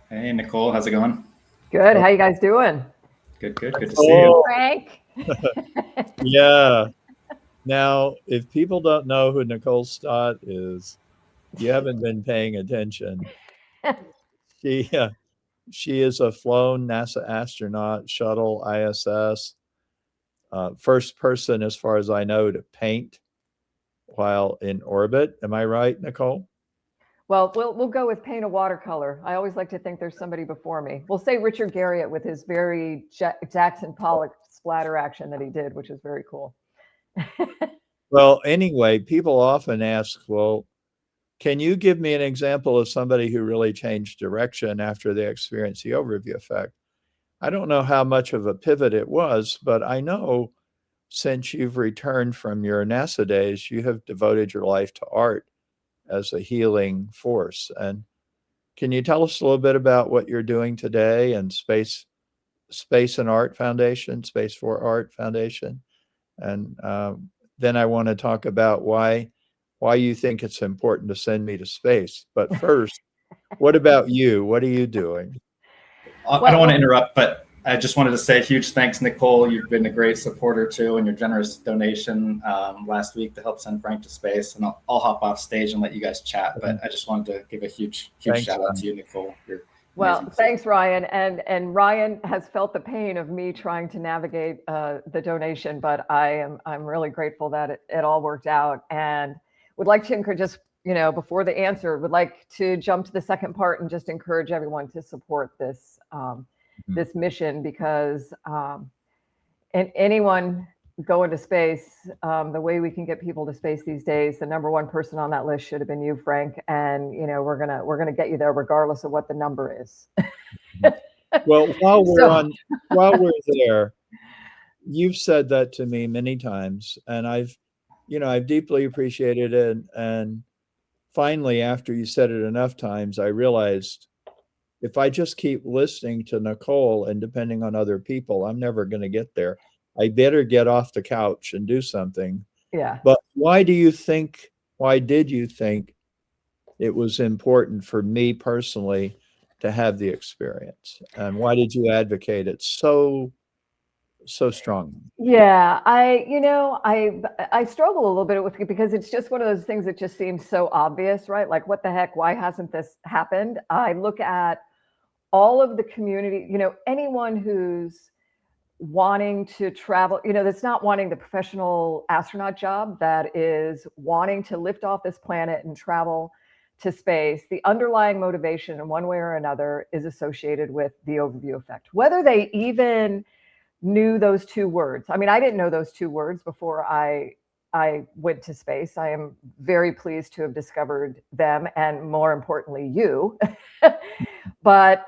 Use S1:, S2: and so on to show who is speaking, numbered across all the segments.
S1: Hey, Nicole, how's it going?
S2: Good. How you guys doing?
S1: Good, good. Good to see you.
S2: Frank.
S3: Yeah. Now, if people don't know who Nicole Stott is, you haven't been paying attention. She she is a flown NASA astronaut, shuttle ISS, first person, as far as I know, to paint while in orbit. Am I right, Nicole?
S2: Well, we'll go with paint a watercolor. I always like to think there's somebody before me. We'll say Richard Garriott with his very Jackson Pollock splatter action that he did, which is very cool.
S3: Well, anyway, people often ask, well, can you give me an example of somebody who really changed direction after they experienced the overview effect? I don't know how much of a pivot it was, but I know since you've returned from your NASA days, you have devoted your life to art as a healing force. And can you tell us a little bit about what you're doing today and Space and Art Foundation, Space for Art Foundation? And then I want to talk about why you think it's important to send me to space. But first, what about you? What are you doing?
S1: I don't want to interrupt, but I just wanted to say huge thanks, Nicole. You've been a great supporter too, and your generous donation last week to help send Frank to space. And I'll hop off stage and let you guys chat. But I just wanted to give a huge
S3: Thanks,
S1: shout out
S3: Ryan.
S1: to you, Nicole. You're
S2: Well,
S1: amazing.
S2: thanks, Ryan. And Ryan has felt the pain of me trying to navigate the donation, but I'm really grateful that it all worked out. And would like to encourage, just before the answer, would like to jump to the second part and just encourage everyone to support this this mission, because and anyone going to space, the way we can get people to space these days, the number one person on that list should have been you, Frank. And we're gonna get you there regardless of what the number is.
S3: Well, while
S2: So-
S3: we're there, you've said that to me many times, and I've deeply appreciated it. And finally, after you said it enough times, I realized if I just keep listening to Nicole and depending on other people, I'm never going to get there. I better get off the couch and do something.
S2: Yeah.
S3: But why did you think it was important for me personally to have the experience? And why did you advocate it so strongly?
S2: Yeah, I struggle a little bit with it because it's just one of those things that just seems so obvious, right? Like, what the heck? Why hasn't this happened? I look at all of the community, anyone who's wanting to travel, that's not wanting the professional astronaut job, that is wanting to lift off this planet and travel to space. The underlying motivation in one way or another is associated with the overview effect, whether they even knew those two words. I mean, I didn't know those two words before I went to space. I am very pleased to have discovered them, and more importantly, you. But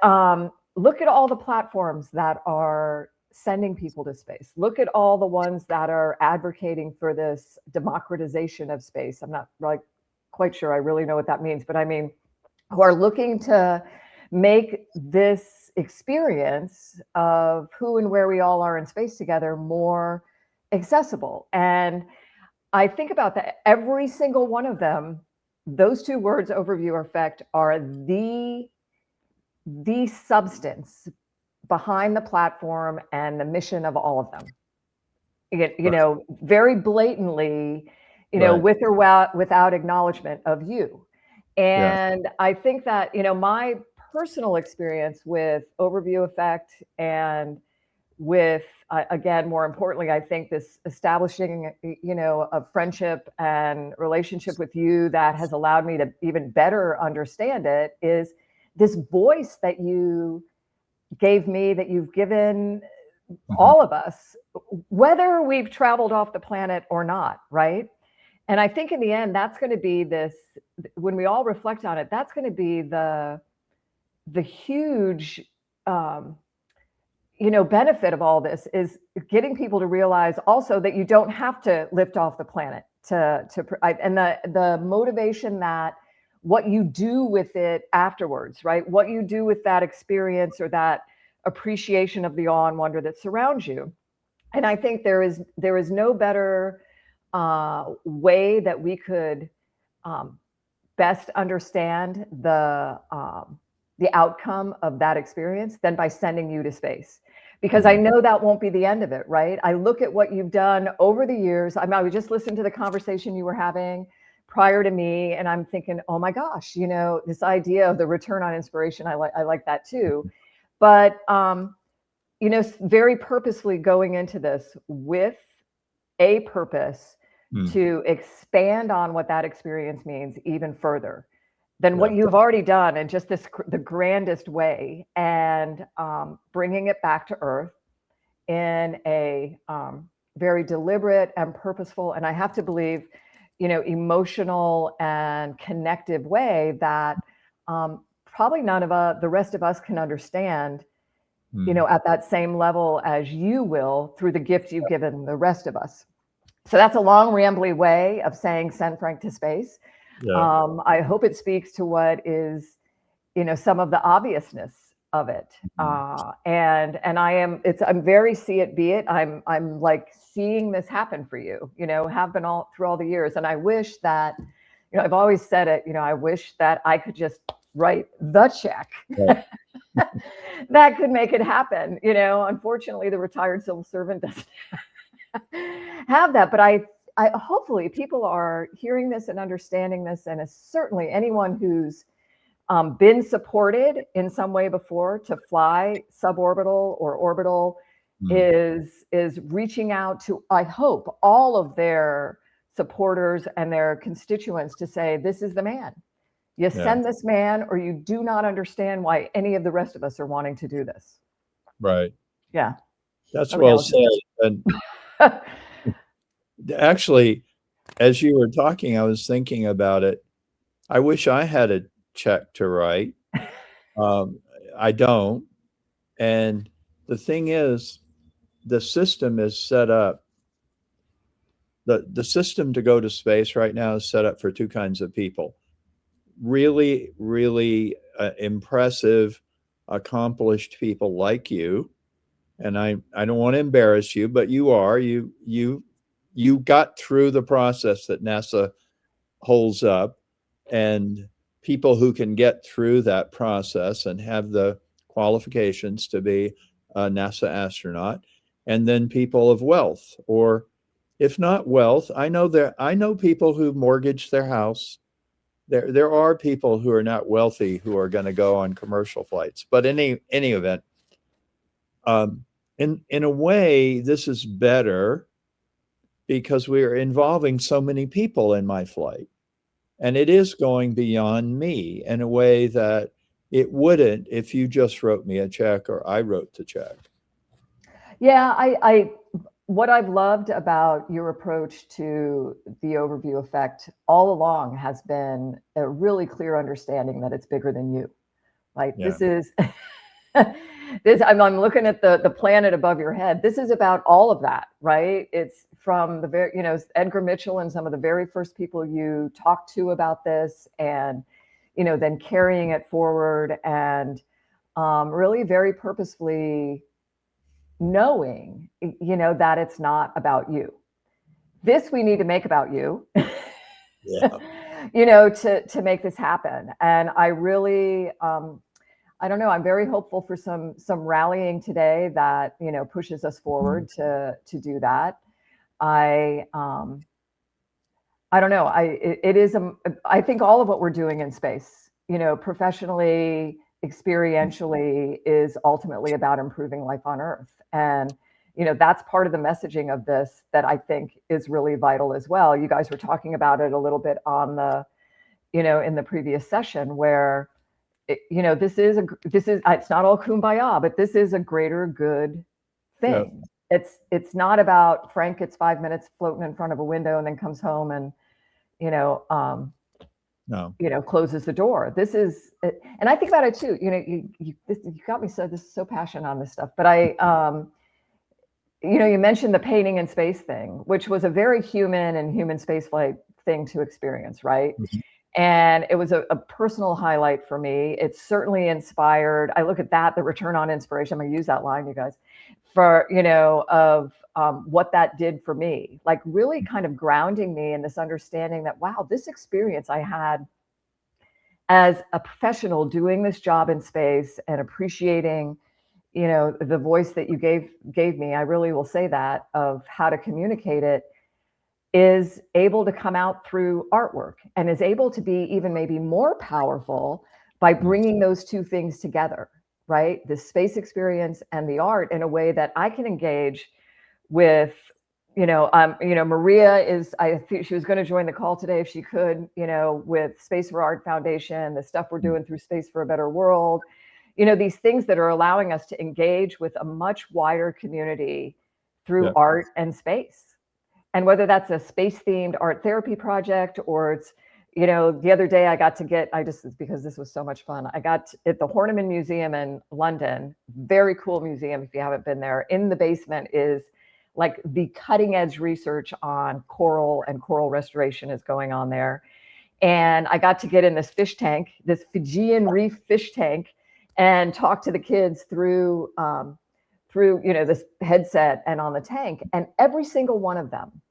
S2: look at all the platforms that are sending people to space. Look at all the ones that are advocating for this democratization of space. I'm not quite sure I really know what that means, but I mean, who are looking to make this experience of who and where we all are in space together more accessible. And I think about that, every single one of them, those two words, overview effect, are the substance behind the platform and the mission of all of them. Very blatantly,
S3: Right.
S2: with or without acknowledgement of you. And I think that, my personal experience with overview effect, and with, again, more importantly, I think this establishing, a friendship and relationship with you that has allowed me to even better understand it, is this voice that you gave me, that you've given all of us, whether we've traveled off the planet or not, right? And I think in the end, that's going to be this, when we all reflect on it, that's going to be the huge, benefit of all this, is getting people to realize also that you don't have to lift off the planet and the motivation that what you do with it afterwards, right? What you do with that experience, or that appreciation of the awe and wonder that surrounds you. And I think there is no better way that we could best understand the the outcome of that experience than by sending you to space. Because I know that won't be the end of it, right? I look at what you've done over the years. I was just listening to the conversation you were having prior to me, and I'm thinking, oh my gosh, you know, this idea of the return on inspiration, I like that too. But you know, very purposefully going into this with a purpose to expand on what that experience means even further than what you've already done in just the grandest way, and bringing it back to Earth in a very deliberate and purposeful, and I have to believe, you know, emotional and connective way that probably none of the rest of us can understand, you know, at that same level as you will through the gift you've given the rest of us. So that's a long, rambly way of saying send Frank to space. I hope it speaks to what is, you know, some of the obviousness of it. And I'm very see it, be it. I'm like seeing this happen for you, you know, have been through all the years. And I wish that, you know, I've always said it, you know, I wish that I could just write the check that could make it happen. You know, unfortunately, the retired civil servant doesn't have that, but I hopefully people are hearing this and understanding this, and certainly anyone who's been supported in some way before to fly suborbital or orbital is reaching out to, I hope, all of their supporters and their constituents to say, this is the man. You send this man, or you do not understand why any of the rest of us are wanting to do this.
S3: Right.
S2: Yeah.
S3: That's well said. And actually, as you were talking, I was thinking about it. I wish I had a check to write. I don't. And the thing is, the system is set up. The system to go to space right now is set up for two kinds of people. Really, really impressive, accomplished people like you. And I don't want to embarrass you, but you are. You got through the process that NASA holds up, and people who can get through that process and have the qualifications to be a NASA astronaut, and then people of wealth, or if not wealth, I know people who mortgage their house. There are people who are not wealthy who are going to go on commercial flights. But in any event, in a way, this is better because we are involving so many people in my flight. And it is going beyond me in a way that it wouldn't if you just wrote me a check or I wrote the check.
S2: Yeah, what I've loved about your approach to the overview effect all along has been a really clear understanding that it's bigger than you. Like this is, I'm looking at the planet above your head. This is about all of that, right? It's from the very, you know, Edgar Mitchell and some of the very first people you talked to about this, and, you know, then carrying it forward and really very purposefully knowing, you know, that it's not about you. This we need to make about you, you know, to make this happen. And I really, I don't know, I'm very hopeful for some rallying today that, you know, pushes us forward to do that. I don't know. I think all of what we're doing in space, you know, professionally, experientially, is ultimately about improving life on Earth. And, you know, that's part of the messaging of this that I think is really vital as well. You guys were talking about it a little bit on the, you know, in the previous session where, you know, this is it's not all kumbaya, but this is a greater good thing. It's not about Frank gets 5 minutes floating in front of a window and then comes home and, you know, you know, closes the door. This is, and I think about it too. You know, you got me this is so passionate on this stuff. But you know, you mentioned the painting in space thing, which was a very human and human spaceflight thing to experience, right? And it was a personal highlight for me. It certainly inspired. I look at that, the return on inspiration. I'm gonna use that line, you guys, for, you know, of what that did for me, like really kind of grounding me in this understanding that, wow, this experience I had as a professional doing this job in space and appreciating, you know, the voice that you gave me, I really will say that, of how to communicate it, is able to come out through artwork and is able to be even maybe more powerful by bringing those two things together, right? The space experience and the art in a way that I can engage with, Maria is, I think she was going to join the call today if she could, with Space for Art Foundation, the stuff we're doing through Space for a Better World, these things that are allowing us to engage with a much wider community through art and space. And whether that's a space-themed art therapy project, or it's, the other day because this was so much fun, I got at the Horniman Museum in London, very cool museum if you haven't been there. In the basement is like the cutting edge research on coral and coral restoration is going on there. And I got to get in this fish tank, this Fijian reef fish tank, and talk to the kids through this headset and on the tank. And every single one of them,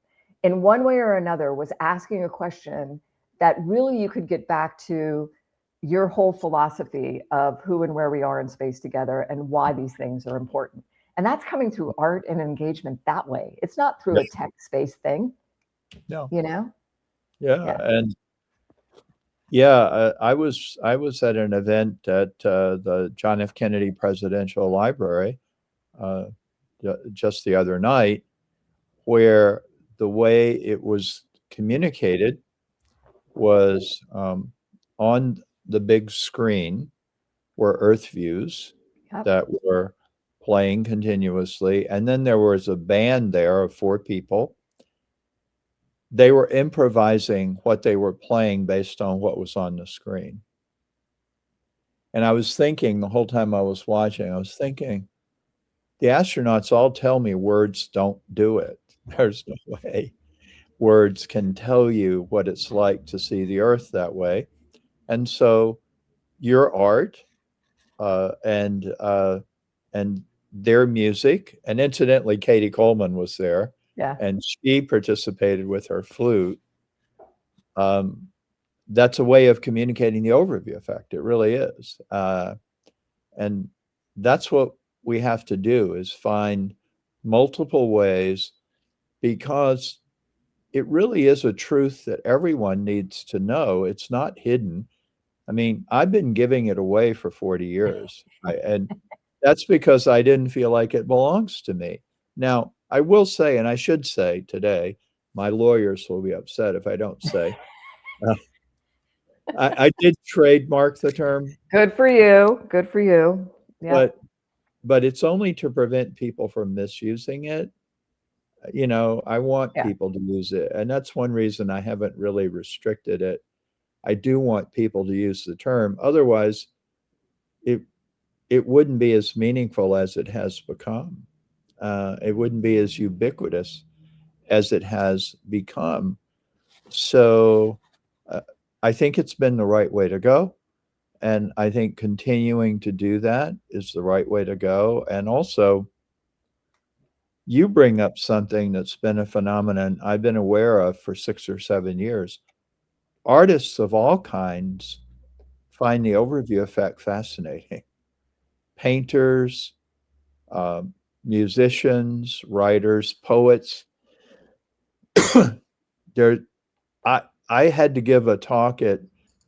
S2: in one way or another, was asking a question that really you could get back to your whole philosophy of who and where we are in space together and why these things are important. And that's coming through art and engagement that way. It's not through a tech space thing.
S3: No.
S2: And
S3: I was at an event at the John F. Kennedy Presidential Library just the other night, where the way it was communicated was on the big screen were Earth views that were playing continuously. And then there was a band there of 4 people. They were improvising what they were playing based on what was on the screen. And I was thinking the whole time I was watching, the astronauts all tell me words don't do it. There's no way words can tell you what it's like to see the Earth that way. And so your art and their music, and incidentally, Katie Coleman was there, and she participated with her flute. That's a way of communicating the overview effect. It really is. And that's what we have to do, is find multiple ways, because it really is a truth that everyone needs to know. It's not hidden. I mean, I've been giving it away for 40 years, and that's because I didn't feel like it belongs to me. Now, I will say, and I should say today, my lawyers will be upset if I don't say, I did trademark the term.
S2: Good for you. Good for you. Yeah.
S3: But it's only to prevent people from misusing it. I want people to use it. And that's one reason I haven't really restricted it. I do want people to use the term. Otherwise, it wouldn't be as meaningful as it has become. It wouldn't be as ubiquitous as it has become. So I think it's been the right way to go. And I think continuing to do that is the right way to go. And also, you bring up something that's been a phenomenon I've been aware of for 6 or 7 years. Artists of all kinds find the overview effect fascinating. Painters, musicians, writers, poets. I had to give a talk at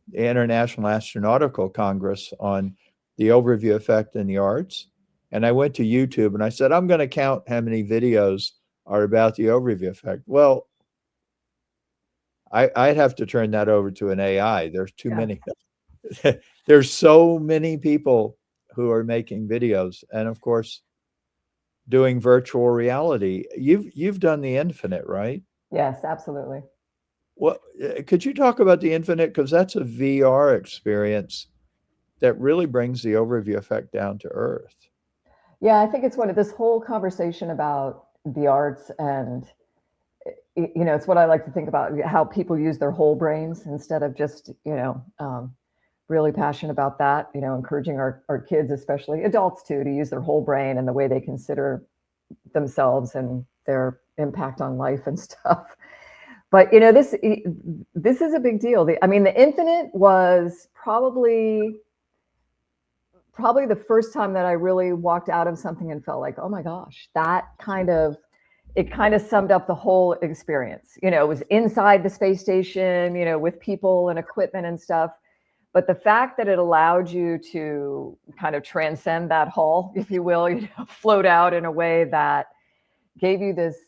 S3: the International Astronautical Congress on the overview effect in the arts. And I went to YouTube and I said, I'm going to count how many videos are about the overview effect. Well, I'd have to turn that over to an AI. There's too many. There's so many people who are making videos. And of course, doing virtual reality. You've done the Infinite, right?
S2: Yes, absolutely.
S3: Well, could you talk about the Infinite? Because that's a VR experience that really brings the overview effect down to earth.
S2: Yeah, I think it's this whole conversation about the arts, and it's what I like to think about, how people use their whole brains instead of just really passionate about that, encouraging our kids, especially adults too, to use their whole brain and the way they consider themselves and their impact on life and stuff. But you know, this is a big deal. I mean, the infinite was probably the first time that I really walked out of something and felt like, oh my gosh, it kind of summed up the whole experience. You know, it was inside the space station, you know, with people and equipment and stuff. But the fact that it allowed you to kind of transcend that hull, if you will, you know, float out in a way that gave you this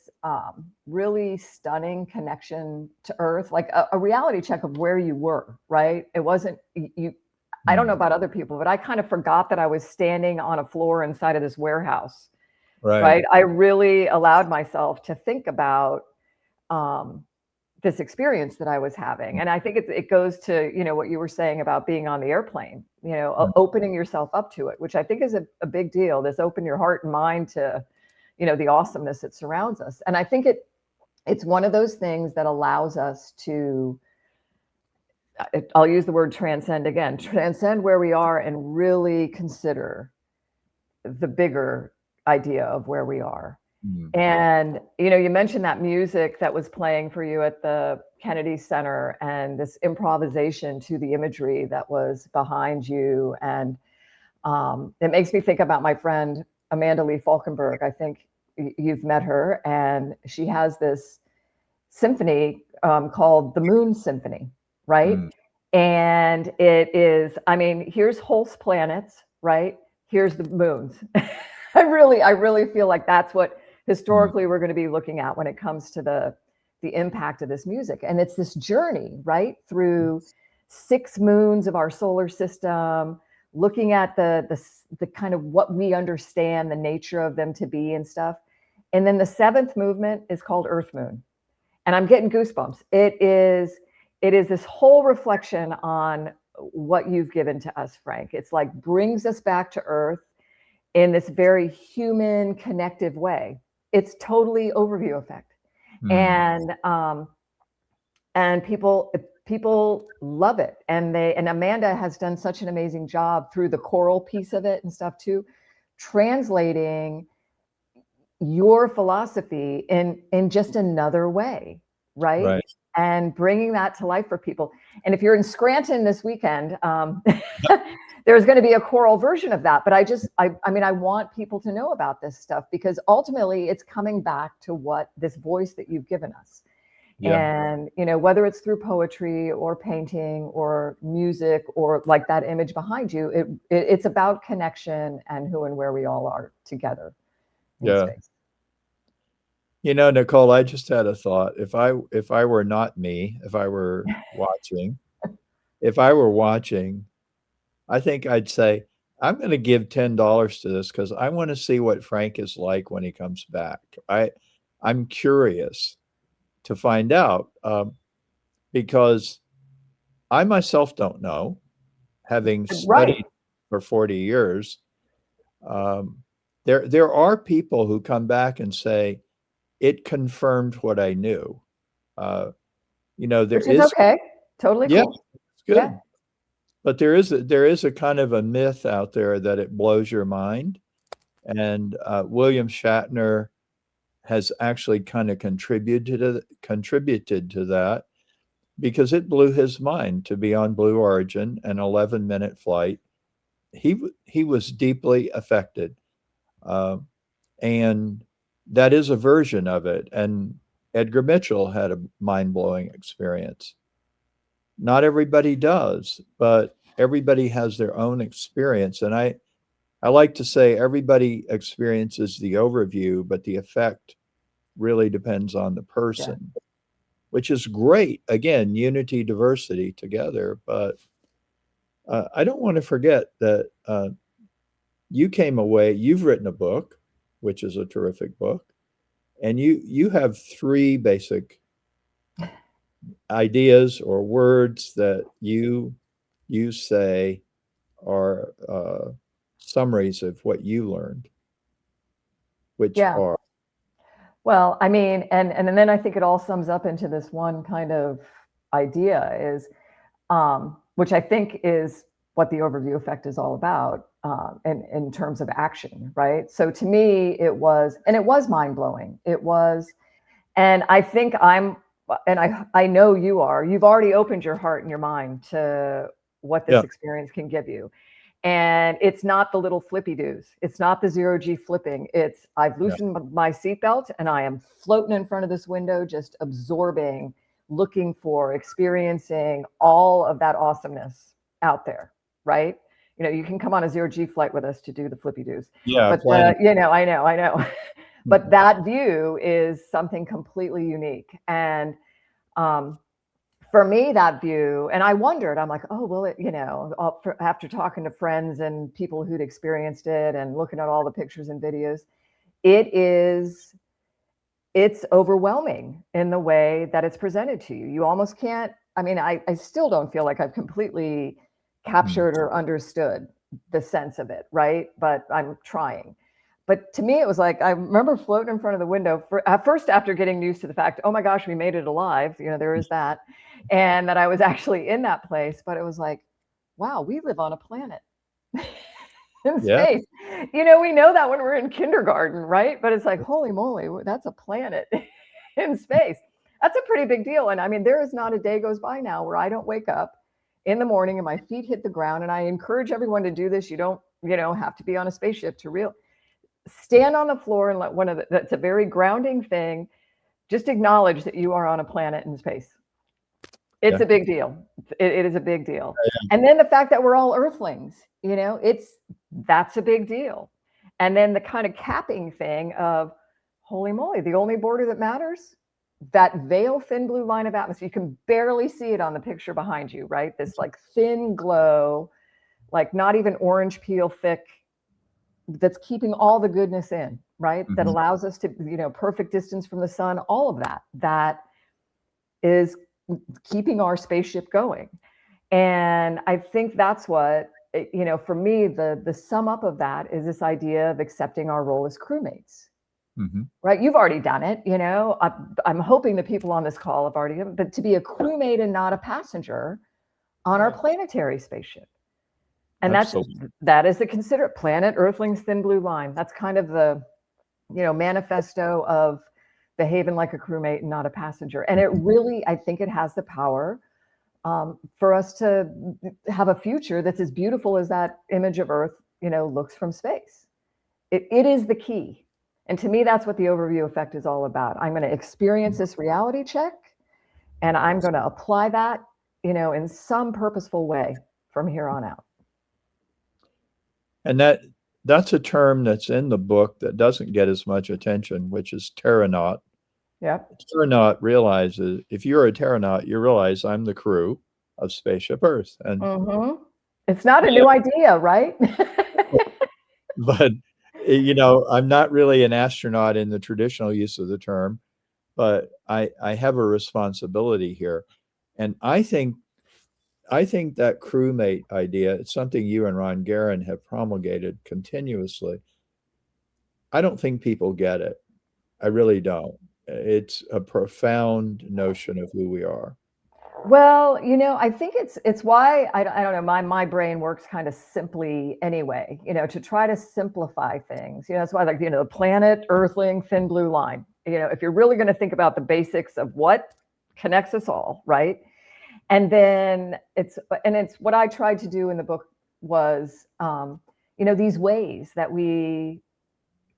S2: really stunning connection to Earth, like a reality check of where you were, right? It wasn't you. I don't know about other people, but I kind of forgot that I was standing on a floor inside of this warehouse, right? I really allowed myself to think about this experience that I was having. And I think it goes to, you know, what you were saying about being on the airplane, you know, opening yourself up to it, which I think is a big deal. This open your heart and mind to, you know, the awesomeness that surrounds us. And I think it's one of those things that allows us to, I'll use the word transcend again, transcend where we are and really consider the bigger idea of where we are. And, you know, you mentioned that music that was playing for you at the Kennedy Center and this improvisation to the imagery that was behind you. And it makes me think about my friend, Amanda Lee Falkenberg. I think you've met her, and she has this symphony called the Moon Symphony, right? And it is, I mean, here's host planets, right? Here's the moons. I really feel like that's what historically we're going to be looking at when it comes to the impact of this music. And it's this journey, right, through 6 moons of our solar system, looking at the kind of what we understand the nature of them to be and stuff. And then the 7th movement is called Earth Moon. And I'm getting goosebumps. It is this whole reflection on what you've given to us, Frank. It's like brings us back to Earth in this very human, connective way. It's totally overview effect. And people love it. And Amanda has done such an amazing job through the choral piece of it and stuff too, translating your philosophy in just another way, right? And bringing that to life for people. And if you're in Scranton this weekend, there's going to be a choral version of that. But I mean, I want people to know about this stuff because ultimately it's coming back to what this voice that you've given us. And, you know, whether it's through poetry or painting or music or like that image behind you, it's about connection and who and where we all are together in space.
S3: You know, Nicole, I just had a thought. If I were not me, if I were watching, I think I'd say, I'm going to give $10 to this because I want to see what Frank is like when he comes back. I'm curious to find out because I myself don't know, having studied for 40 years. There are people who come back and say, it confirmed what I knew. You know, there is
S2: okay. Totally cool.
S3: It's good. Yeah. But there is a kind of a myth out there that it blows your mind. And William Shatner has actually kind of contributed to that because it blew his mind to be on Blue Origin, an 11-minute flight. He was deeply affected. And that is a version of it. And Edgar Mitchell had a mind-blowing experience. Not everybody does, but everybody has their own experience. And I like to say everybody experiences the overview, but the effect really depends on the person, which is great. Again, unity, diversity together. But I don't want to forget that you came away, you've written a book, which is a terrific book. And you have 3 basic ideas or words that you say are summaries of what you learned, which are.
S2: Well, I mean, and then I think it all sums up into this one kind of idea is, which I think is what the overview effect is all about in terms of action, right? So to me, it was mind blowing. It was, and I think I'm and I know you are, you've already opened your heart and your mind to what this experience can give you. And it's not the little flippy doos. It's not the zero G flipping. It's I've loosened my seatbelt and I am floating in front of this window, just absorbing, looking for, experiencing all of that awesomeness out there, right? You know, you can come on a zero G flight with us to do the flippy doos.
S3: Yeah,
S2: but you know, I know. But that view is something completely unique. And for me, that view, and I wondered, I'm like, oh, well, you know, after talking to friends and people who'd experienced it and looking at all the pictures and videos, it's overwhelming in the way that it's presented to you. You almost can't, I mean, I still don't feel like I've completely captured or understood the sense of it, right? But I'm trying. But to me, it was like, I remember floating in front of the window at first after getting used to the fact, oh my gosh, we made it alive. You know, there is that. And that I was actually in that place. But it was like, wow, we live on a planet in space. You know, we know that when we're in kindergarten, right? But it's like, holy moly, that's a planet in space. That's a pretty big deal. And I mean, there is not a day goes by now where I don't wake up in the morning and my feet hit the ground. And I encourage everyone to do this. You don't, you know, have to be on a spaceship to stand on the floor and let that's a very grounding thing. Just acknowledge that you are on a planet in space. It's a big deal. It is a big deal. And then the fact that we're all Earthlings, you know, that's a big deal. And then the kind of capping thing of, holy moly, the only border that matters, that veil thin blue line of atmosphere. You can barely see it on the picture behind you, right? This like thin glow, like not even orange peel thick, that's keeping all the goodness in, right? That allows us to, you know, perfect distance from the sun, all of that is keeping our spaceship going. And I think that's what, you know, for me, the sum up of that is this idea of accepting our role as crewmates, right? You've already done it, you know, I'm hoping the people on this call have already done it, but to be a crewmate and not a passenger on our planetary spaceship. And that is the considerate planet Earthling's thin blue line. That's kind of the, you know, manifesto of behaving like a crewmate and not a passenger. And it really, I think it has the power for us to have a future that's as beautiful as that image of Earth, you know, looks from space. It is the key. And to me, that's what the overview effect is all about. I'm going to experience this reality check and I'm going to apply that, you know, in some purposeful way from here on out.
S3: And that's a term that's in the book that doesn't get as much attention, which is Terranaut.
S2: Yeah.
S3: Terranaut realizes, if you're a Terranaut, you realize I'm the crew of Spaceship Earth. And
S2: it's not a new idea, right?
S3: But, you know, I'm not really an astronaut in the traditional use of the term, but I have a responsibility here. And I think that crewmate idea, it's something you and Ron Guerin have promulgated continuously. I don't think people get it. I really don't. It's a profound notion of who we are.
S2: Well, you know, I think it's why I don't know, my brain works kind of simply anyway, you know, to try to simplify things. You know, that's why, like, you know, the planet, Earthling, thin blue line. You know, if you're really going to think about the basics of what connects us all, right? And then it's what I tried to do in the book was, you know, these ways that we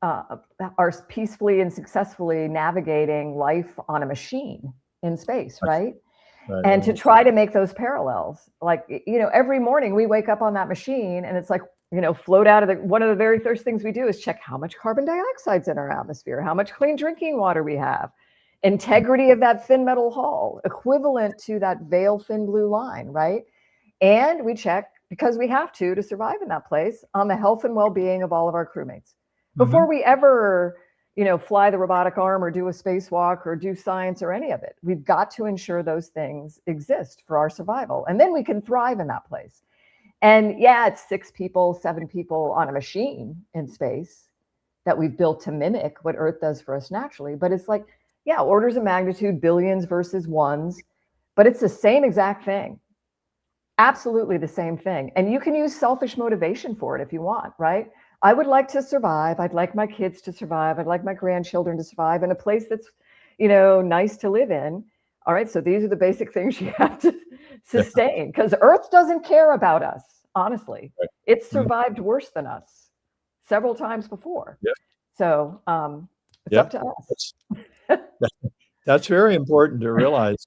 S2: are peacefully and successfully navigating life on a machine in space, right? And to try to make those parallels, like, you know, every morning we wake up on that machine and it's like, you know, float out of one of the very first things we do is check how much carbon dioxide's in our atmosphere, how much clean drinking water we have, integrity of that thin metal hull, equivalent to that veil thin blue line, right? And we check, because we have to survive in that place, on the health and well-being of all of our crewmates. Before we ever, you know, fly the robotic arm or do a spacewalk or do science or any of it, we've got to ensure those things exist for our survival. And then we can thrive in that place. And yeah, it's 6 people, 7 people on a machine in space that we've built to mimic what Earth does for us naturally. But it's like, yeah, orders of magnitude, billions versus ones, but it's the same exact thing. Absolutely the same thing. And you can use selfish motivation for it if you want, right? I would like to survive. I'd like my kids to survive. I'd like my grandchildren to survive in a place that's, you know, nice to live in. all right, so these are the basic things you have to sustain, because Earth doesn't care about us, honestly.
S3: Right.
S2: It's survived worse than us several times before.
S3: Yeah.
S2: So it's up to us.
S3: That's very important to realize.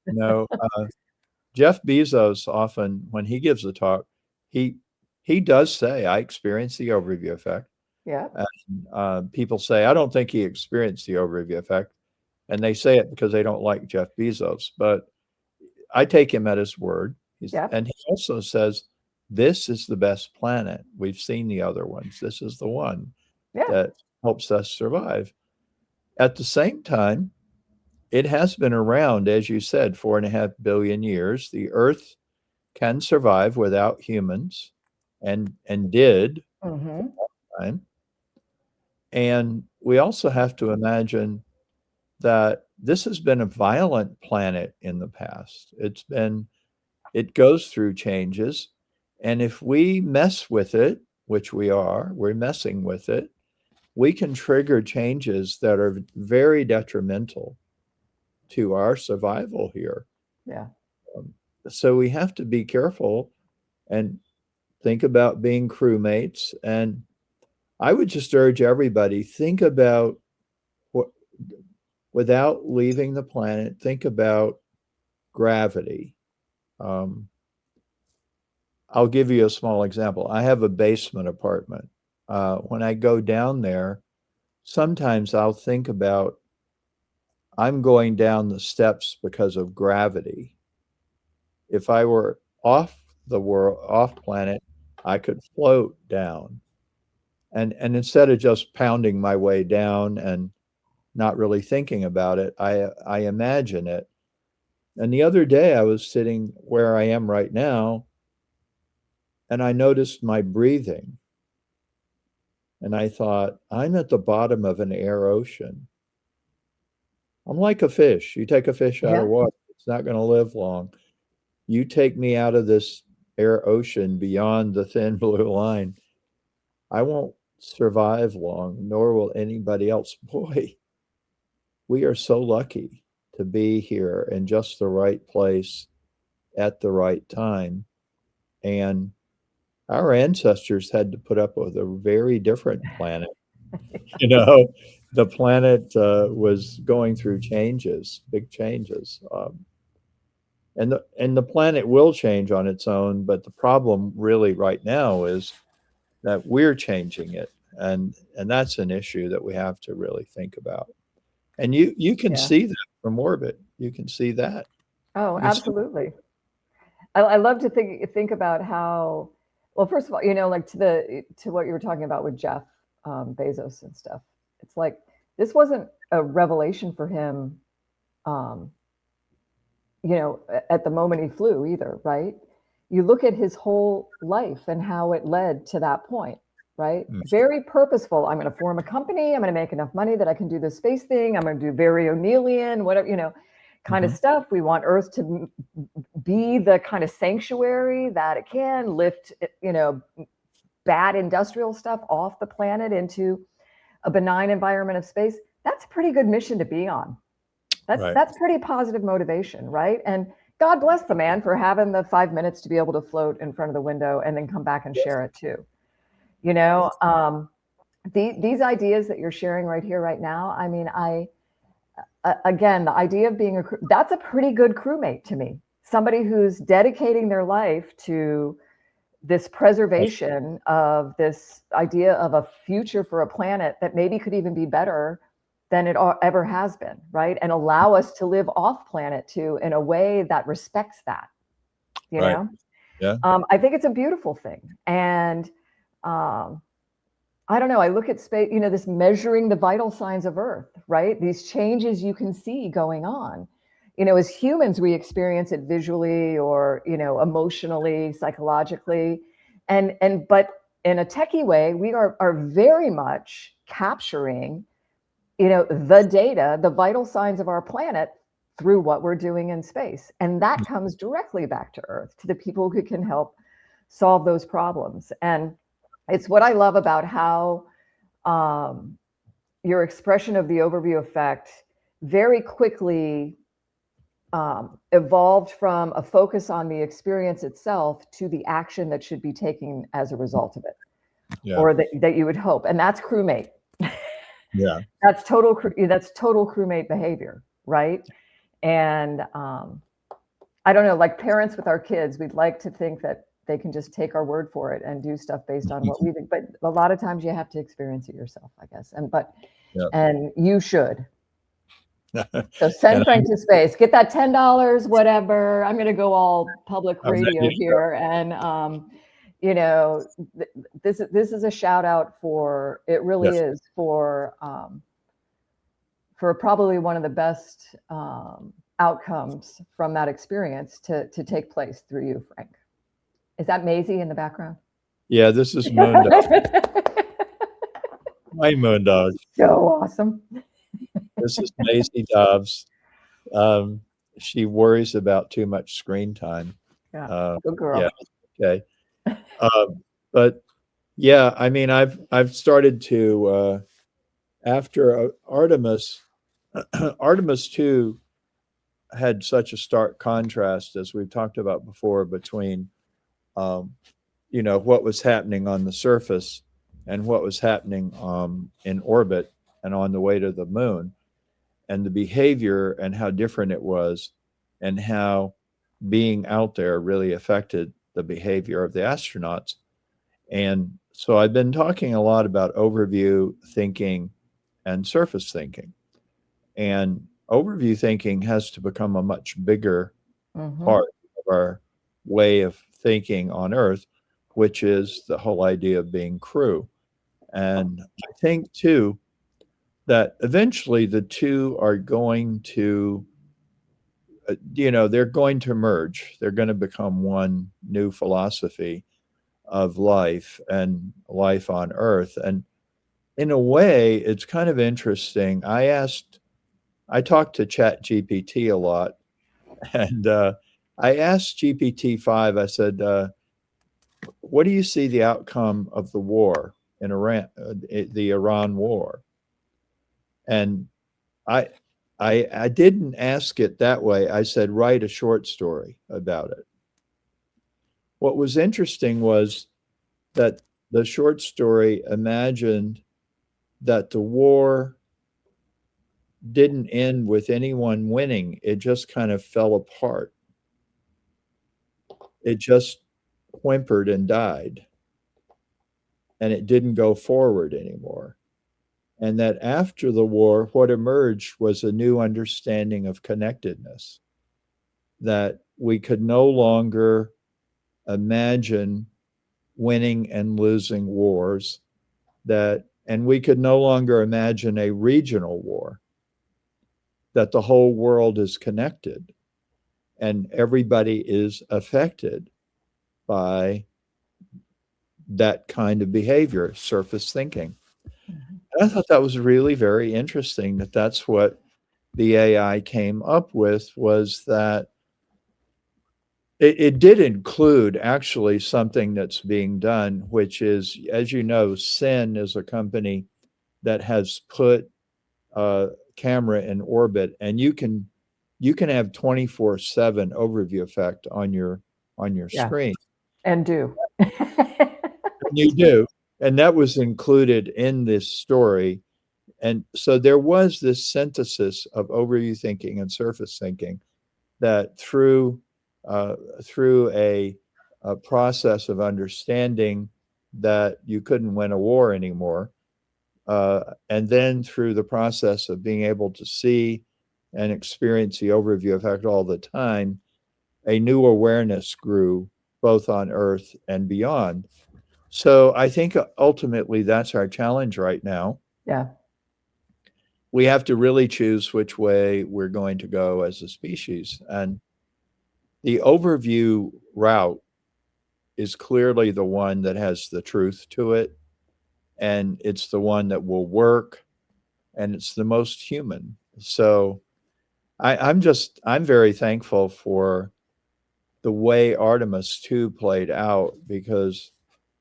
S3: Jeff Bezos often, when he gives a talk, he does say, I experienced the overview effect.
S2: Yeah.
S3: And people say, I don't think he experienced the overview effect. And they say it because they don't like Jeff Bezos. But I take him at his word. And he also says, this is the best planet. We've seen the other ones. This is the one that helps us survive. At the same time, it has been around, as you said, 4.5 billion years. The Earth can survive without humans, and did for a long time. And we also have to imagine that this has been a violent planet in the past. It goes through changes. And if we mess with it, which we're messing with it, we can trigger changes that are very detrimental to our survival here.
S2: Yeah.
S3: So we have to be careful and think about being crewmates. And I would just urge everybody, think about without leaving the planet, think about gravity. I'll give you a small example. I have a basement apartment. When I go down there, sometimes I'll think about, I'm going down the steps because of gravity. If I were off planet, I could float down. And instead of just pounding my way down and not really thinking about it, I imagine it. And the other day I was sitting where I am right now, and I noticed my breathing. And I thought, I'm at the bottom of an air ocean. I'm like a fish. You take a fish out of water, it's not going to live long. You take me out of this air ocean beyond the thin blue line, I won't survive long, nor will anybody else. Boy, we are so lucky to be here in just the right place at the right time. And our ancestors had to put up with a very different planet. The planet was going through changes, big changes. And the planet will change on its own, but the problem really right now is that we're changing it. And that's an issue that we have to really think about. And you can see that from orbit. You can see that.
S2: Oh, absolutely. I love to think about how, well, first of all, like to what you were talking about with Jeff Bezos and stuff. It's like, this wasn't a revelation for him, at the moment he flew either, right? You look at his whole life and how it led to that point, right? Very purposeful. I'm going to form a company. I'm going to make enough money that I can do the space thing. I'm going to do very O'Neillian, whatever, kind of stuff. We want Earth to be the kind of sanctuary that it can lift, bad industrial stuff off the planet into a benign environment of space. That's a pretty good mission to be on. That's pretty positive motivation, right? And God bless the man for having the 5 minutes to be able to float in front of the window and then come back and share it too. These ideas that you're sharing right here, right now, I mean, again, the idea of being that's a pretty good crewmate to me. Somebody who's dedicating their life to this preservation of this idea of a future for a planet that maybe could even be better than it ever has been, right? And allow us to live off planet too in a way that respects that, you know?
S3: Yeah.
S2: I think it's a beautiful thing. And I don't know, I look at space, this measuring the vital signs of Earth, right? These changes you can see going on. As humans, we experience it visually or, emotionally, psychologically. But in a techie way, we are very much capturing, the data, the vital signs of our planet through what we're doing in space. And that comes directly back to Earth, to the people who can help solve those problems. And it's what I love about how your expression of the overview effect very quickly evolved from a focus on the experience itself to the action that should be taken as a result of it, or that you would hope. And that's crewmate.
S3: Yeah.
S2: That's total crewmate behavior, right? And I don't know, like parents with our kids, we'd like to think that they can just take our word for it and do stuff based on what we think. But a lot of times you have to experience it yourself, I guess. And you should. So send Frank to space. Get that $10, whatever. I'm going to go all public radio here, and you know, this is a shout out for. It really is for probably one of the best outcomes from that experience to take place through you, Frank. Is that Maisie in the background?
S3: Yeah, this is MoonDAO. Hi, MoonDAO.
S2: So awesome.
S3: This is Maisie Dobbs. She worries about too much screen time.
S2: Yeah, good girl.
S3: Yeah, okay. But yeah, I mean, I've started to after Artemis II had such a stark contrast, as we've talked about before, between you know, what was happening on the surface and what was happening in orbit and on the way to the moon, and the behavior and how different it was, and how being out there really affected the behavior of the astronauts. And so I've been talking a lot about overview thinking and surface thinking. And overview thinking has to become a much bigger part of our way of thinking on Earth, which is the whole idea of being crew. And I think, too, that eventually the two are going to, you know, they're going to merge. They're going to become one new philosophy of life and life on Earth. And in a way, it's kind of interesting. I talked to ChatGPT a lot, and I asked GPT-5, I said, what do you see the outcome of the war in Iran, the Iran war? And I didn't ask it that way. I said, write a short story about it. What was interesting was that the short story imagined that the war didn't end with anyone winning. It just kind of fell apart. It just whimpered and died. And it didn't go forward anymore. And that after the war, what emerged was a new understanding of connectedness, that we could no longer imagine winning and losing wars, and we could no longer imagine a regional war, that the whole world is connected and everybody is affected by that kind of behavior, surface thinking. And I thought that was really very interesting, that that's what the AI came up with, was that it did include actually something that's being done, which is, as you know, SIN is a company that has put a camera in orbit, and you can have 24/7 overview effect on your screen.
S2: And do.
S3: You do. And that was included in this story. And so there was this synthesis of overview thinking and surface thinking, that through a process of understanding that you couldn't win a war anymore, and then through the process of being able to see and experience the overview effect all the time, a new awareness grew both on Earth and beyond. So I think ultimately that's our challenge right now.
S2: Yeah.
S3: We have to really choose which way we're going to go as a species. And the overview route is clearly the one that has the truth to it. And it's the one that will work. And it's the most human. So I'm very thankful for the way Artemis II played out, because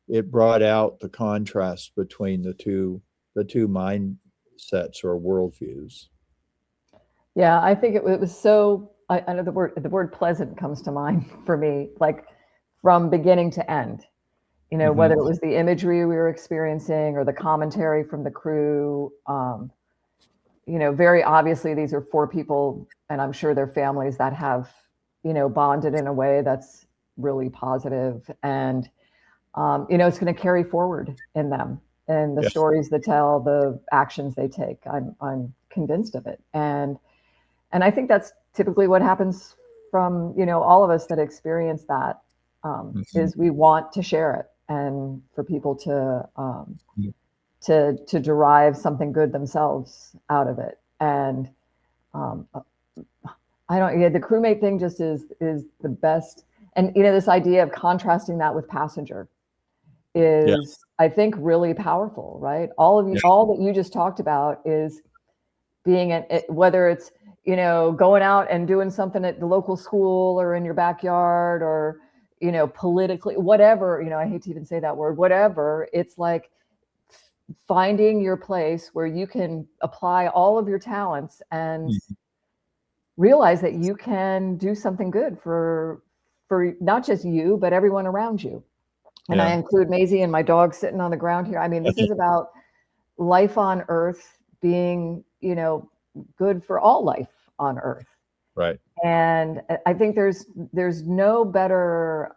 S3: it brought out the contrast between the two mindsets or worldviews.
S2: Yeah, I think it was so I know the word pleasant comes to mind for me, like from beginning to end. Whether it was the imagery we were experiencing or the commentary from the crew. Very obviously these are 4 people, and I'm sure their families that have, bonded in a way that's really positive, and it's going to carry forward in them and the
S3: Yes.
S2: stories they tell, the actions they take. I'm convinced of it, and I think that's typically what happens from all of us that experience that. Is we want to share it and for people to derive something good themselves out of it. And the crewmate thing just is the best. And this idea of contrasting that with passenger is, I think, really powerful, right? All that you just talked about is being whether it's going out and doing something at the local school or in your backyard, or politically, whatever, I hate to even say that word, whatever. It's like finding your place where you can apply all of your talents and realize that you can do something good for not just you, but everyone around you. And I include Maisie and my dog sitting on the ground here. I mean, this is about life on Earth being, good for all life on Earth.
S3: Right.
S2: And I think there's no better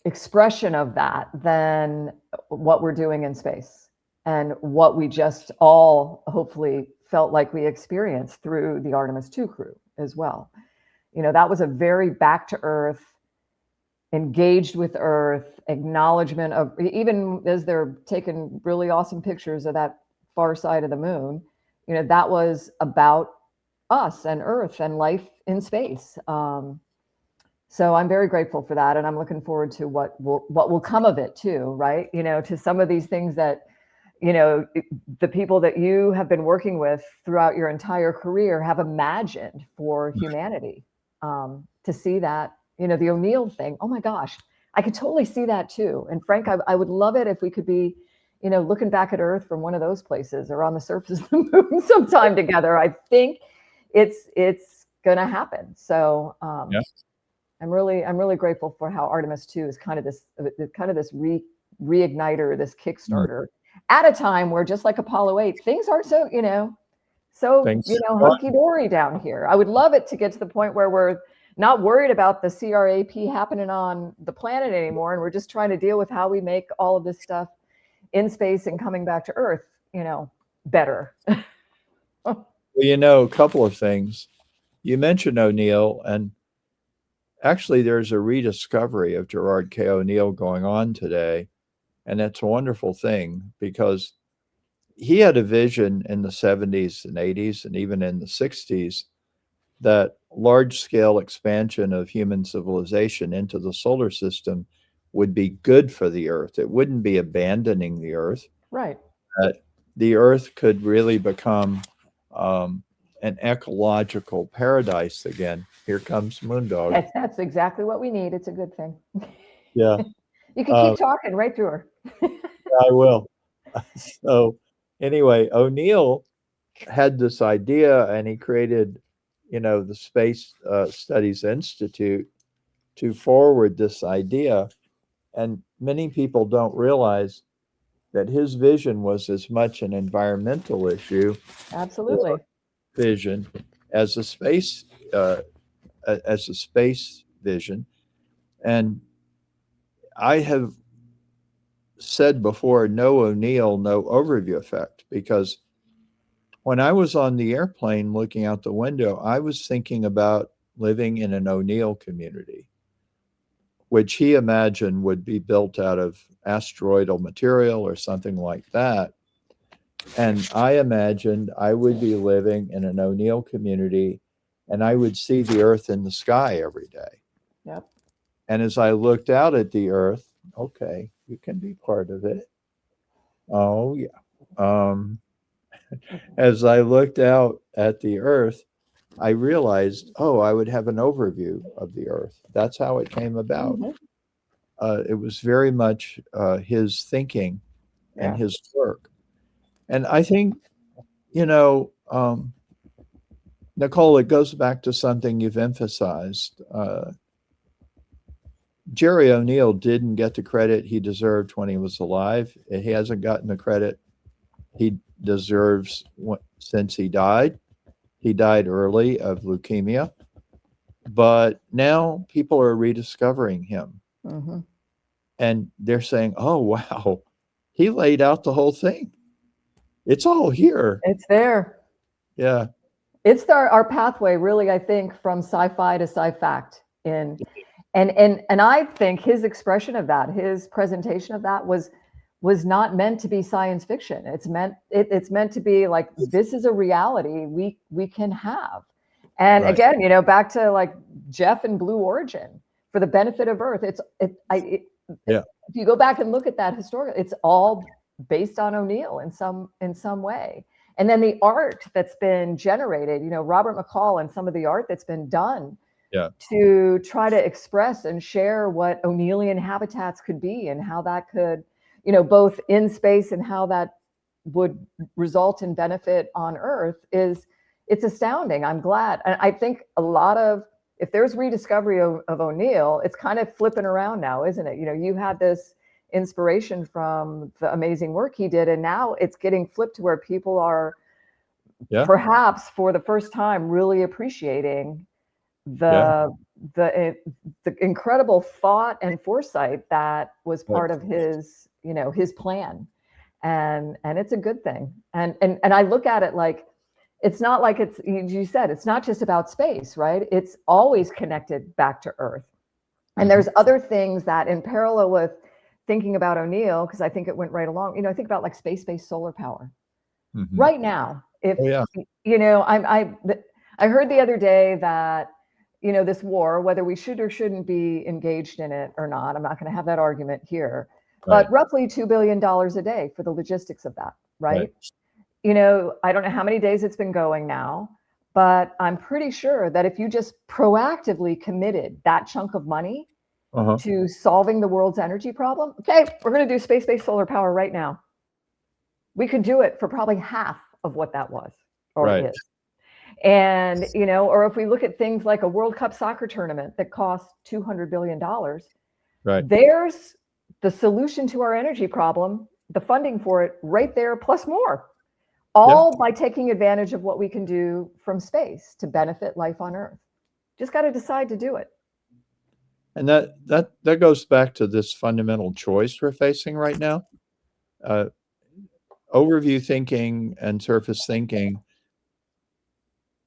S2: expression of that than what we're doing in space, and what we just all hopefully felt like we experienced through the Artemis II crew as well. That was a very back to Earth, engaged with Earth, acknowledgement of, even as they're taking really awesome pictures of that far side of the moon, that was about us and Earth and life in space. So I'm very grateful for that, and I'm looking forward to what will come of it too, right? To some of these things that, the people that you have been working with throughout your entire career have imagined for humanity. To see that, the O'Neill thing, oh my gosh, I could totally see that too. And Frank, I would love it if we could be, looking back at Earth from one of those places, or on the surface of the moon sometime together. I think it's gonna happen. So I'm really grateful for how Artemis II is kind of this reigniter, this Kickstarter, at a time where, just like Apollo 8, things aren't so hunky dory down here. I would love it to get to the point where we're not worried about the CRAP happening on the planet anymore, and we're just trying to deal with how we make all of this stuff in space and coming back to Earth, better.
S3: Well, a couple of things. You mentioned O'Neill, and actually there's a rediscovery of Gerard K. O'Neill going on today, and that's a wonderful thing, because he had a vision in the 70s and 80s and even in the 60s that large-scale expansion of human civilization into the solar system would be good for the Earth. It wouldn't be abandoning the Earth.
S2: Right.
S3: The Earth could really become an ecological paradise again. Here comes MoonDAO.
S2: That's exactly what we need. It's a good thing.
S3: Yeah.
S2: You can keep talking right through her.
S3: I will. So anyway, O'Neill had this idea, and he created, the Space Studies Institute to forward this idea. And many people don't realize that his vision was as much an environmental issue,
S2: absolutely,
S3: vision, as a space vision. And I have said before, no O'Neill, no overview effect, because when I was on the airplane looking out the window, I was thinking about living in an O'Neill community, which he imagined would be built out of asteroidal material or something like that. And I imagined I would be living in an O'Neill community, and I would see the Earth in the sky every day.
S2: Yep.
S3: And as I looked out at the Earth, okay, you can be part of it. Oh, yeah. As I looked out at the Earth, I realized, I would have an overview of the Earth. That's how it came about. It was very much his thinking and his work. And I think, Nicole, it goes back to something you've emphasized. Jerry O'Neill didn't get the credit he deserved when he was alive. He hasn't gotten the credit he deserves since he died. He died early of leukemia, but now people are rediscovering him.
S2: Mm-hmm.
S3: And they're saying, oh, wow, he laid out the whole thing. It's all here.
S2: It's there.
S3: Yeah.
S2: It's our pathway, really, I think, from sci-fi to sci-fact. And I think his expression of that, his presentation of that was not meant to be science fiction. It's meant to be like, this is a reality we can have. And again, you know, back to like Jeff and Blue Origin, for the benefit of Earth. If you go back and look at that historically, it's all based on O'Neill in some way. And then the art that's been generated, you know, Robert McCall and some of the art that's been done to try to express and share what O'Neillian habitats could be and how that could, you know, both in space and how that would result in benefit on Earth it's astounding. I'm glad. And I think a lot of, if there's rediscovery of O'Neill, it's kind of flipping around now, isn't it? You know, you had this inspiration from the amazing work he did, and now it's getting flipped to where people are perhaps for the first time really appreciating the incredible thought and foresight that was part of his, you know, his plan. And it's a good thing. And I look at it like, it's not like it's, you said, it's not just about space, right? It's always connected back to Earth. And there's other things that, in parallel with thinking about O'Neill, because I think it went right along, you know, I think about like space-based solar power. Right now, if, you know, I heard the other day that, you know, this war, whether we should or shouldn't be engaged in it or not, I'm not going to have that argument here, but roughly $2 billion a day for the logistics of that, right? You know, I don't know how many days it's been going now, but I'm pretty sure that if you just proactively committed that chunk of money to solving the world's energy problem, okay, we're going to do space-based solar power right now. We could do it for probably half of what that was or is. And, you know, or if we look at things like a World Cup soccer tournament that costs $200 billion, there's the solution to our energy problem, the funding for it right there, plus more. All by taking advantage of what we can do from space to benefit life on Earth. Just got to decide to do it.
S3: And that goes back to this fundamental choice we're facing right now. Overview thinking and surface thinking,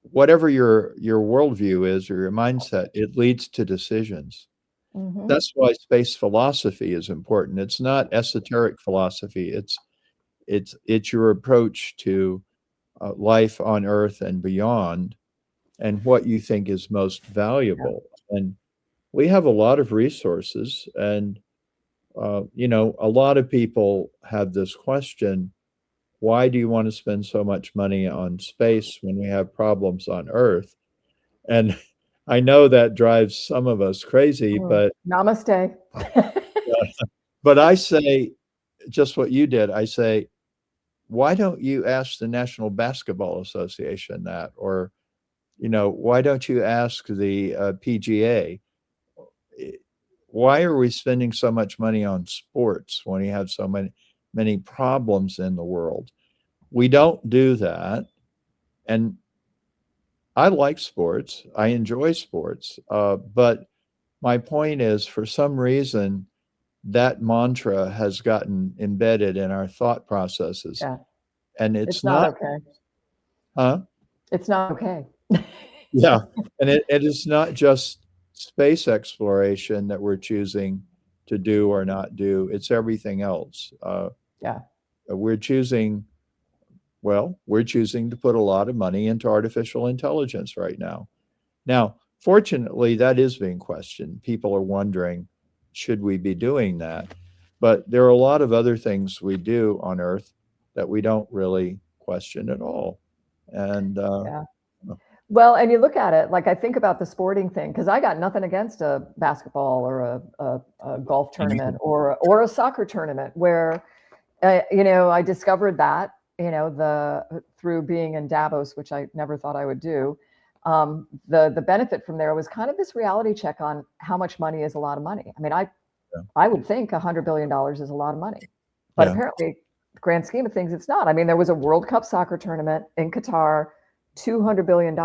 S3: whatever your worldview is or your mindset, it leads to decisions. That's why space philosophy is important. It's not esoteric philosophy. It's your approach to life on Earth and beyond, and what you think is most valuable. And we have a lot of resources, and you know, a lot of people have this question: why do you want to spend so much money on space when we have problems on Earth? And I know that drives some of us crazy, but
S2: namaste.
S3: But I say just what you did. I say, why don't you ask the National Basketball Association that? Or, you know, why don't you ask the PGA? Why are we spending so much money on sports when we have so many problems in the world? We don't do that. And I like sports. I enjoy sports. But my point is, for some reason, that mantra has gotten embedded in our thought processes. And it's not
S2: okay. It's not okay.
S3: And it is not just space exploration that we're choosing to do or not do. It's everything else. We're choosing to put a lot of money into artificial intelligence right now. Now, fortunately, that is being questioned. People are wondering, should we be doing that? But there are a lot of other things we do on Earth that we don't really question at all. And
S2: well, and you look at it, like I think about the sporting thing, because I got nothing against a basketball or a golf tournament or a soccer tournament where, you know, I discovered that, you know, through being in Davos, which I never thought I would do. the benefit from there was kind of this reality check on how much money is a lot of money. I mean, I would think $100 billion is a lot of money, but apparently, the grand scheme of things, it's not. I mean, there was a World Cup soccer tournament in Qatar, $200 billion.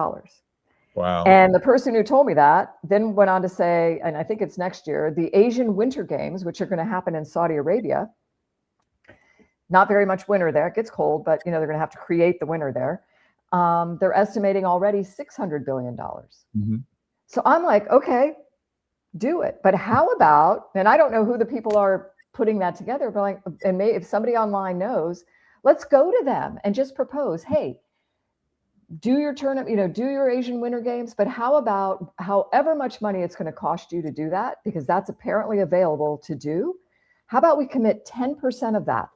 S3: Wow.
S2: And the person who told me that then went on to say, and I think it's next year, the Asian Winter Games, which are going to happen in Saudi Arabia. Not very much winter there. It gets cold, but they're going to have to create the winter there. They're estimating already $600 billion.
S3: Mm-hmm.
S2: So I'm like, okay, do it. But how about, and I don't know who the people are putting that together, but like, and if somebody online knows, let's go to them and just propose, hey, do your tournament, do your Asian Winter Games, but how about however much money it's going to cost you to do that, because that's apparently available to do. How about we commit 10% of that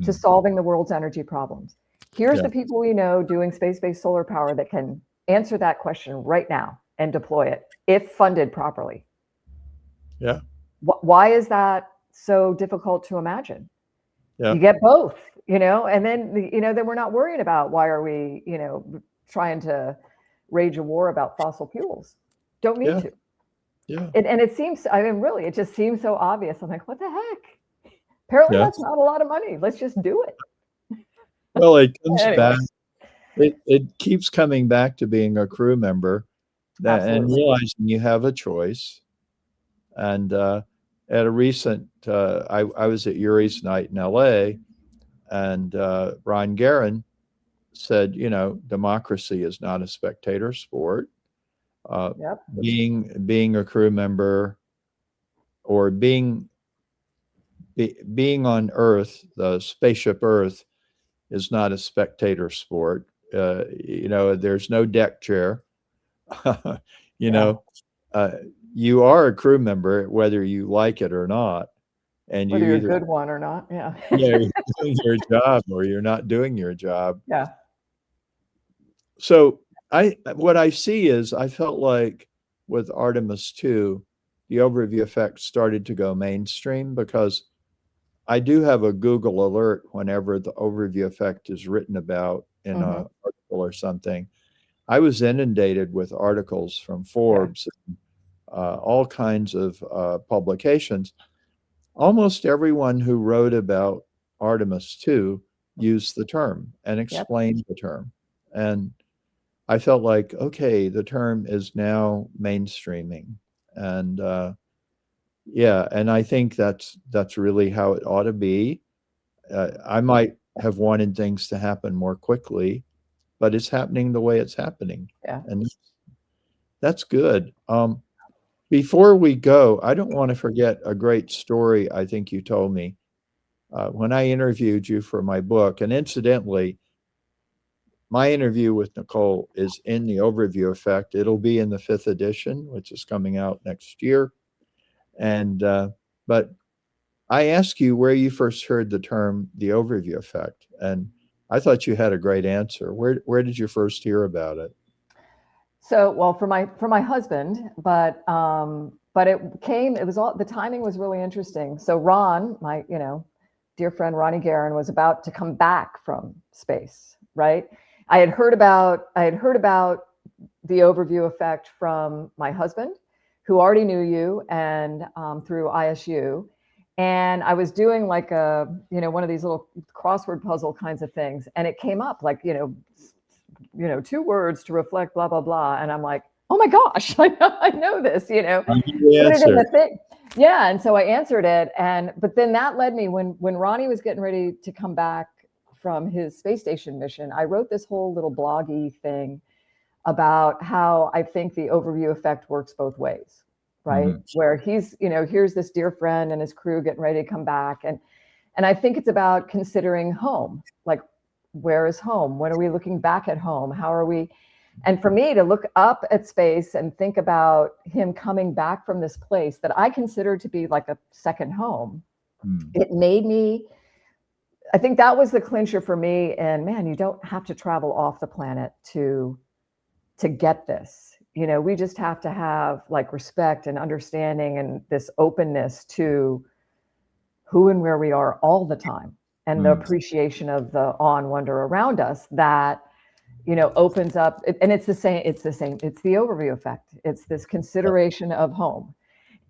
S2: to solving the world's energy problems? Here's the people we know doing space-based solar power that can answer that question right now and deploy it if funded properly.
S3: Yeah.
S2: Why is that so difficult to imagine?
S3: Yeah.
S2: You get both, and then, then we're not worrying about why are we, trying to rage a war about fossil fuels. Don't need to.
S3: Yeah.
S2: And it seems, I mean, really, it just seems so obvious. I'm like, what the heck? Apparently that's not a lot of money. Let's just do it.
S3: Well, it comes back. It keeps coming back to being a crew member and realizing you have a choice. And at a recent, I was at Yuri's night in LA, and Ron Guerin said, democracy is not a spectator sport. Being a crew member or being on Earth, the Spaceship Earth, is not a spectator sport. There's no deck chair. You are a crew member, whether you like it or not. And
S2: whether
S3: you're
S2: either a good one or not. Yeah.
S3: You're doing your job or you're not doing your job.
S2: Yeah.
S3: So what I see is I felt like with Artemis II, the overview effect started to go mainstream, because I do have a Google alert whenever the overview effect is written about in an article or something. I was inundated with articles from Forbes, and, all kinds of publications. Almost everyone who wrote about Artemis II used the term and explained the term. And I felt like, okay, the term is now mainstreaming. And and I think that's really how it ought to be. I might have wanted things to happen more quickly, but it's happening the way it's happening.
S2: Yeah.
S3: And that's good. Before we go, I don't want to forget a great story I think you told me when I interviewed you for my book. And incidentally, my interview with Nicole is in the overview effect. It'll be in the 5th edition, which is coming out next year. And but I asked you where you first heard the term the overview effect, and I thought you had a great answer. Where did you first hear about it?
S2: So, well, for my husband, but the timing was really interesting. So Ron, my dear friend Ronnie Guerin, was about to come back from space, right? I had heard about the overview effect from my husband, who already knew you, and through ISU. And I was doing like one of these little crossword puzzle kinds of things, and it came up like 2 words to reflect blah blah blah, and I'm like, oh my gosh, I know this, put it in the thing. Yeah, and so I answered it, but then that led me when Ronnie was getting ready to come back from his space station mission, I wrote this whole little bloggy thing about how I think the overview effect works both ways, right? Where he's, here's this dear friend and his crew getting ready to come back. And I think it's about considering home, like, where is home? When are we looking back at home? How are we? And for me to look up at space and think about him coming back from this place that I consider to be like a second home, it made me, I think that was the clincher for me. And man, you don't have to travel off the planet to get this. We just have to have like respect and understanding and this openness to who and where we are all the time, and the appreciation of the awe and wonder around us that, opens up, and it's the same. It's the overview effect. It's this consideration of home,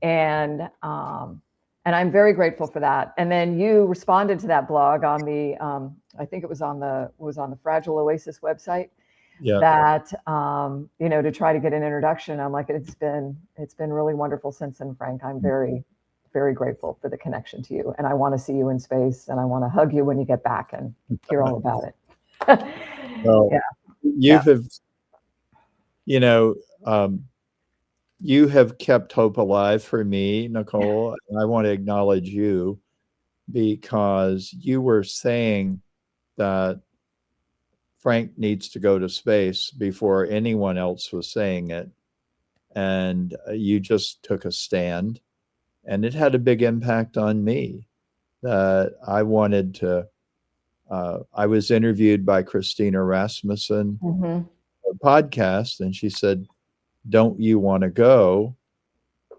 S2: and I'm very grateful for that. And then you responded to that blog on the, I think it was on the Fragile Oasis website.
S3: Yeah.
S2: That to try to get an introduction. I'm like, it's been really wonderful since then, Frank. I'm very, very grateful for the connection to you, and I want to see you in space, and I want to hug you when you get back and hear all about it.
S3: Well,
S2: yeah.
S3: You have kept hope alive for me, Nicole. And I want to acknowledge you because you were saying that Frank needs to go to space before anyone else was saying it. And you just took a stand, and it had a big impact on me that I wanted to. I was interviewed by Christina Rasmussen, a podcast, and she said, "Don't you want to go?"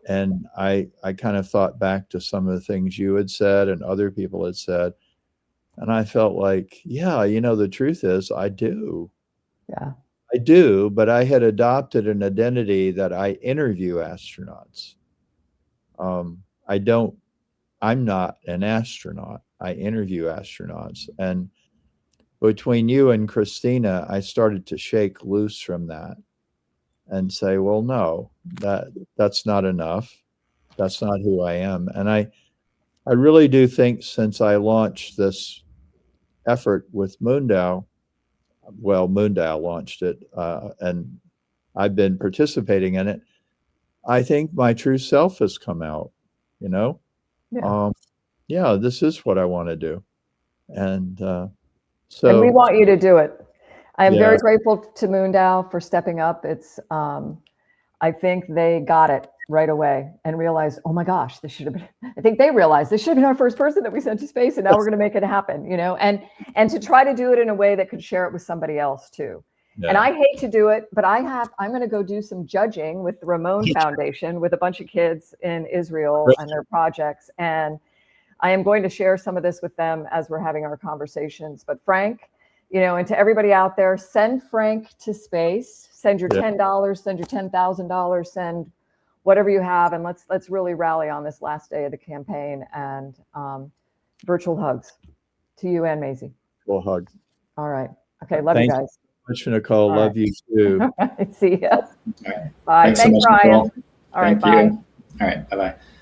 S3: And I kind of thought back to some of the things you had said and other people had said. And I felt like, yeah, the truth is I do.
S2: Yeah.
S3: I do, but I had adopted an identity that I interview astronauts. I'm not an astronaut. I interview astronauts. And between you and Christina, I started to shake loose from that and say, well, no, that's not enough. That's not who I am. And I really do think since I launched this effort with MoonDAO, well, MoonDAO launched it, and I've been participating in it, I think my true self has come out,
S2: Yeah.
S3: This is what I want to do. And
S2: and we want you to do it. I am very
S3: Yes.
S2: grateful to MoonDAO for stepping up. It's, I think they got it right away and realized, oh my gosh, this should have been, I think they realized this should have been our first person that we sent to space, and now we're going to make it happen, and to try to do it in a way that could share it with somebody else too.
S3: Yeah.
S2: And I hate to do it, but I'm going to go do some judging with the Ramon Foundation with a bunch of kids in Israel
S3: Right.
S2: and their projects. And I am going to share some of this with them as we're having our conversations. But Frank, and to everybody out there, send Frank to space, send your $10, send your $10,000, send whatever you have. And let's really rally on this last day of the campaign, and virtual hugs to you and Maisie.
S3: We'll hug.
S2: All right. Okay. Love
S3: Thanks
S2: you guys.
S3: Much, Nicole.
S2: All
S3: Love you too.
S2: All right. See ya.
S1: All right.
S2: Bye.
S1: Thanks so much,
S2: Ryan.
S1: Nicole.
S2: All right.
S1: Thank
S2: Bye.
S1: you. All right. Bye-bye.